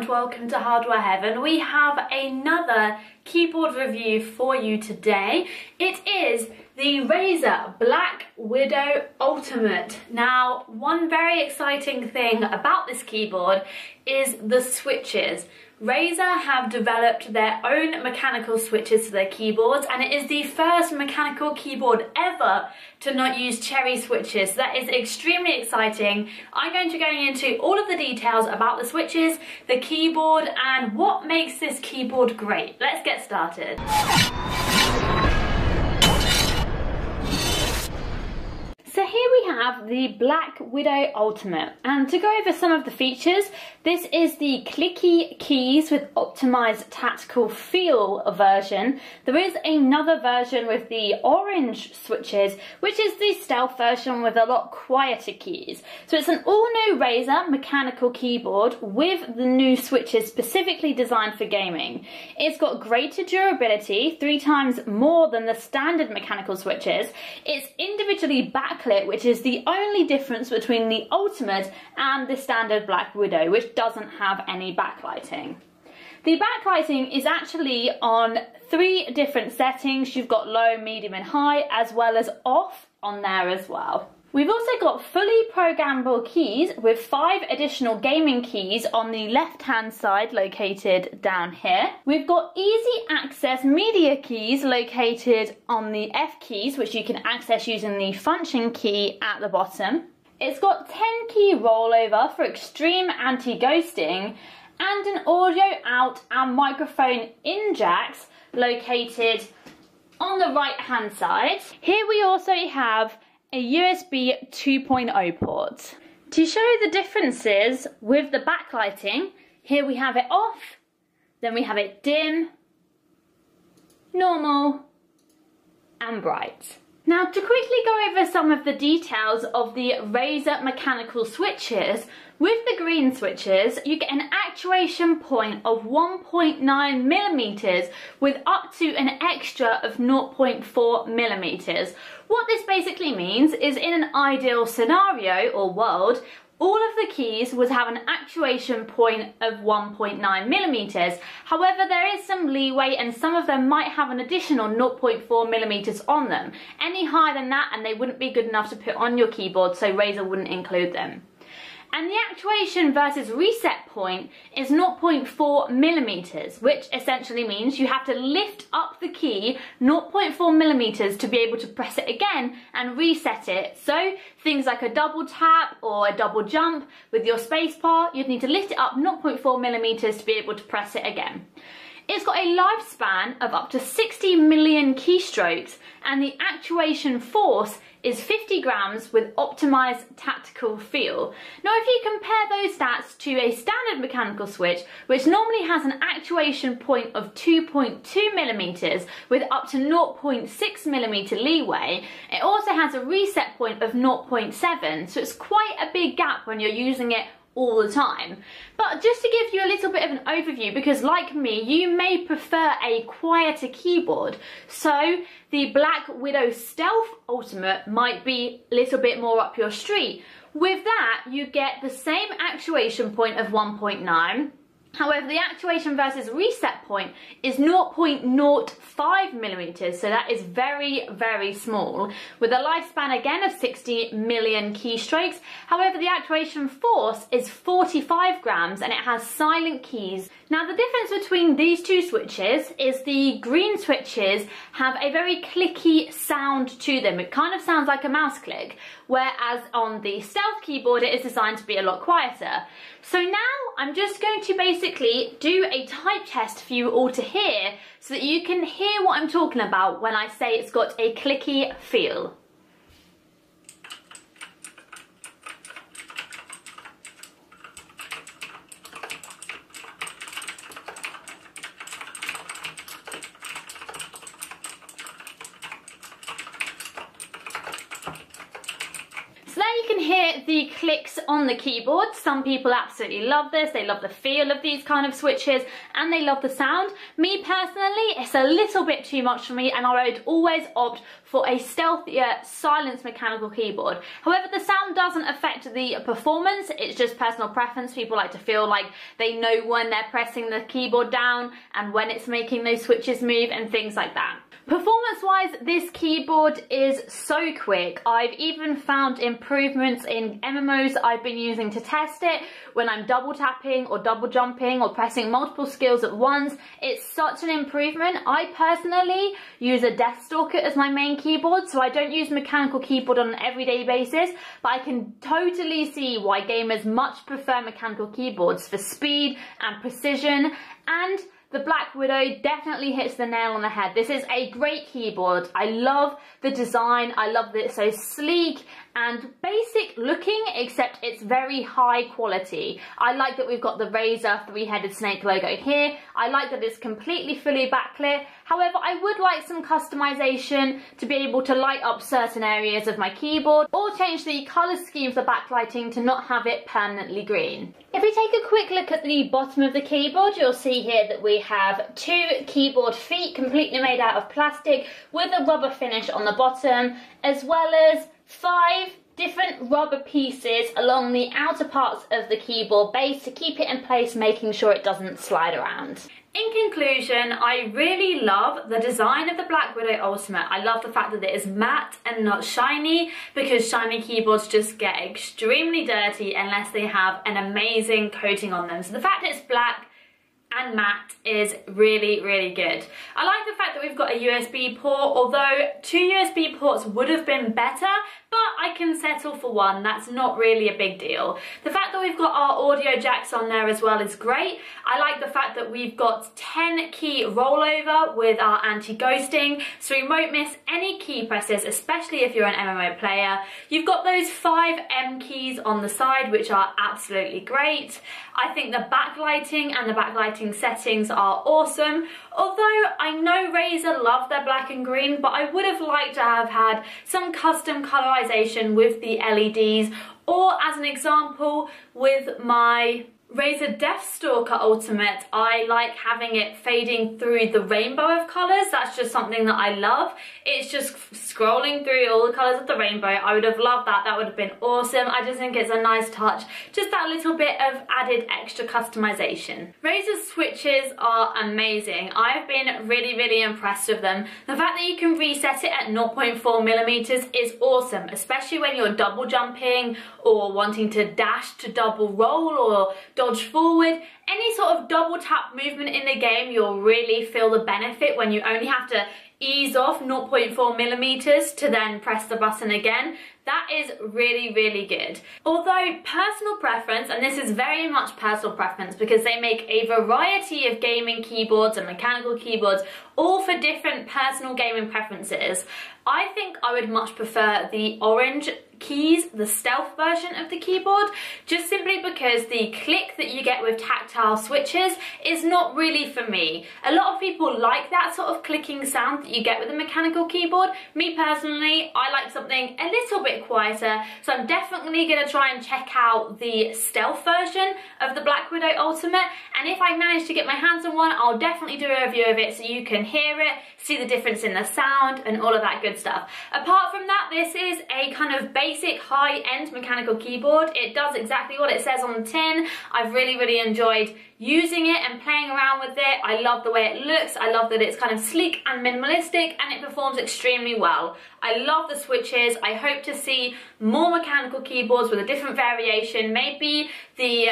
welcome to Hardware Heaven. We have another keyboard review for you today. It is the Razer BlackWidow Ultimate. Now, one very exciting thing about this keyboard is the switches. Razer have developed their own mechanical switches for their keyboards, and it is the first mechanical keyboard ever to not use cherry switches. So that is extremely exciting. I'm going to go into all of the details about the switches, the keyboard, and what makes this keyboard great. Let's get started. So here we have the BlackWidow Ultimate, and to go over some of the features, this is the clicky keys with optimized tactical feel version. There is another version with the orange switches, which is the stealth version with a lot quieter keys. So it's an all-new Razer mechanical keyboard with the new switches specifically designed for gaming. It's got greater durability, 3 times more than the standard mechanical switches. It's individually backlit, which is the only difference between the Ultimate and the standard BlackWidow, which doesn't have any backlighting. The backlighting is actually on 3 different settings. You've got low, medium and high, as well as off on there as well. We've also got fully programmable keys with 5 additional gaming keys on the left-hand side located down here. We've got easy access media keys located on the F keys, which you can access using the function key at the bottom. It's got 10 key rollover for extreme anti-ghosting and an audio out and microphone in jacks located on the right-hand side. Here we also have a USB 2.0 port. To show the differences with the backlighting, here we have it off, then we have it dim, normal, and bright. Now, to quickly go over some of the details of the Razer mechanical switches, with the green switches, you get an actuation point of 1.9 millimeters with up to an extra of 0.4 millimeters. What this basically means is, in an ideal scenario or world, all of the keys would have an actuation point of 1.9 millimeters. However, there is some leeway and some of them might have an additional 0.4 millimeters on them. Any higher than that and they wouldn't be good enough to put on your keyboard, so Razer wouldn't include them. And the actuation versus reset point is 0.4 millimeters, which essentially means you have to lift up the key 0.4 millimeters to be able to press it again and reset it. So things like a double tap or a double jump with your spacebar, you'd need to lift it up 0.4 millimeters to be able to press it again. It's got a lifespan of up to 60 million keystrokes, and the actuation force is 50 grams with optimized tactical feel. Now, if you compare those stats to a standard mechanical switch, which normally has an actuation point of 2.2 millimeters with up to 0.6 millimeter leeway, it also has a reset point of 0.7, so it's quite a big gap when you're using it all the time. But just to give you a little bit of an overview, because like me, you may prefer a quieter keyboard, so the BlackWidow Stealth Ultimate might be a little bit more up your street. With that, you get the same actuation point of 1.9. However, the actuation versus reset point is 0.05 millimeters, so that is very, very small, with a lifespan again of 60 million keystrokes. However, the actuation force is 45 grams and it has silent keys. Now, the difference between these two switches is the green switches have a very clicky sound to them. It kind of sounds like a mouse click, whereas on the Stealth keyboard it is designed to be a lot quieter. So now I'm just going to basically do a type test for you all to hear so that you can hear what I'm talking about when I say it's got a clicky feel. So there you can hear the clicks on the keyboard. Some people absolutely love this. They love the feel of these kind of switches and they love the sound. Me personally, it's a little bit too much for me, and I would always opt for a stealthier, silenced mechanical keyboard. However, the sound doesn't affect the performance. It's just personal preference. People like to feel like they know when they're pressing the keyboard down and when it's making those switches move and things like that. Performance-wise, this keyboard is so quick. I've even found improvements in MMOs I've been using to test it when I'm double tapping or double jumping or pressing multiple skills at once. It's such an improvement. I personally use a Deathstalker as my main keyboard, so I don't use mechanical keyboard on an everyday basis, but I can totally see why gamers much prefer mechanical keyboards for speed and precision, and the BlackWidow definitely hits the nail on the head. This is a great keyboard. I love the design. I love that it's so sleek and basic looking, except it's very high quality. I like that we've got the Razer three-headed snake logo here. I like that it's completely fully backlit. However, I would like some customization to be able to light up certain areas of my keyboard or change the color scheme of the backlighting to not have it permanently green. If we take a quick look at the bottom of the keyboard, you'll see here that we have two keyboard feet completely made out of plastic with a rubber finish on the bottom, as well as 5 different rubber pieces along the outer parts of the keyboard base to keep it in place, making sure it doesn't slide around. In conclusion, I really love the design of the BlackWidow Ultimate. I love the fact that it is matte and not shiny, because shiny keyboards just get extremely dirty unless they have an amazing coating on them. So the fact it's black and matte is really, really good. I like the fact that we've got a USB port, although 2 USB ports would have been better, but I can settle for one. That's not really a big deal. The fact that we've got our audio jacks on there as well is great. I like the fact that we've got 10 key rollover with our anti-ghosting, so we won't miss any key presses, especially if you're an MMO player. You've got those 5 M keys on the side, which are absolutely great. I think the backlighting and the backlighting settings are awesome. Although I know Razer love their black and green, but I would have liked to have had some custom colorization with the LEDs, or as an example with my Razer Deathstalker Ultimate, I like having it fading through the rainbow of colours. That's just something that I love. It's just scrolling through all the colours of the rainbow. I would have loved that. That would have been awesome. I just think it's a nice touch. Just that little bit of added extra customization. Razer's switches are amazing. I've been really, really impressed with them. The fact that you can reset it at 0.4mm is awesome, especially when you're double jumping or wanting to dash to double roll or dodge forward. Any sort of double tap movement in the game, you'll really feel the benefit when you only have to ease off 0.4mm to then press the button again. That is really, really good. Although personal preference, and this is very much personal preference because they make a variety of gaming keyboards and mechanical keyboards, all for different personal gaming preferences, I think I would much prefer the orange keys, the stealth version of the keyboard, just simply because the click that you get with tactile switches is not really for me. A lot of people like that sort of clicking sound that you get with a mechanical keyboard. Me personally, I like something a little bit quieter, so I'm definitely going to try and check out the stealth version of the BlackWidow Ultimate, and if I manage to get my hands on one, I'll definitely do a review of it so you can hear it, see the difference in the sound and all of that good stuff. Apart from that, this is a kind of basic high-end mechanical keyboard. It does exactly what it says on the tin. I've really, really enjoyed using it and playing around with it. I love the way it looks. I love that it's kind of sleek and minimalistic, and it performs extremely well. I love the switches. I hope to see more mechanical keyboards with a different variation, maybe the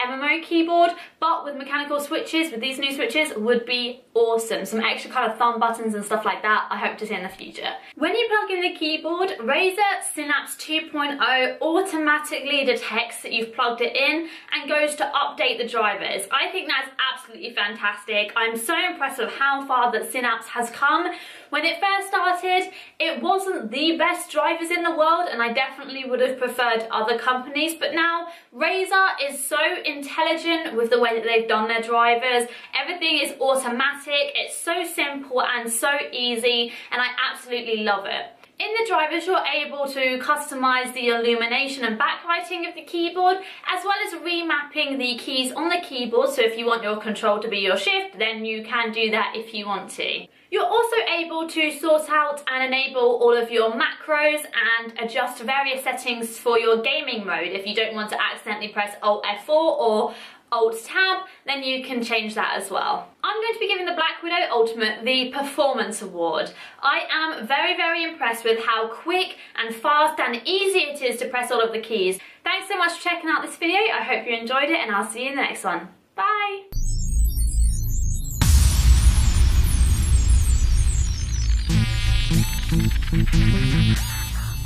MMO keyboard, but with mechanical switches, with these new switches, would be awesome. Some extra kind of thumb buttons and stuff like that I hope to see in the future. When you plug in the keyboard, Razer Synapse 2.0 automatically detects that you've plugged it in and goes to update the drivers. I think that's absolutely fantastic. I'm so impressed with how far that Synapse has come. When it first started, it wasn't the best drivers in the world, and I definitely would have preferred other companies, but now Razer is so intelligent with the way that they've done their drivers. Everything is automatic, it's so simple and so easy, and I absolutely love it. In the drivers, you're able to customize the illumination and backlighting of the keyboard, as well as remapping the keys on the keyboard. So if you want your control to be your shift, then you can do that if you want to. You're also able to sort out and enable all of your macros and adjust various settings for your gaming mode. If you don't want to accidentally press Alt F4 or Alt Tab, then you can change that as well. I'm going to be giving the BlackWidow Ultimate the Performance Award. I am very, very impressed with how quick and fast and easy it is to press all of the keys. Thanks so much for checking out this video. I hope you enjoyed it, and I'll see you in the next one.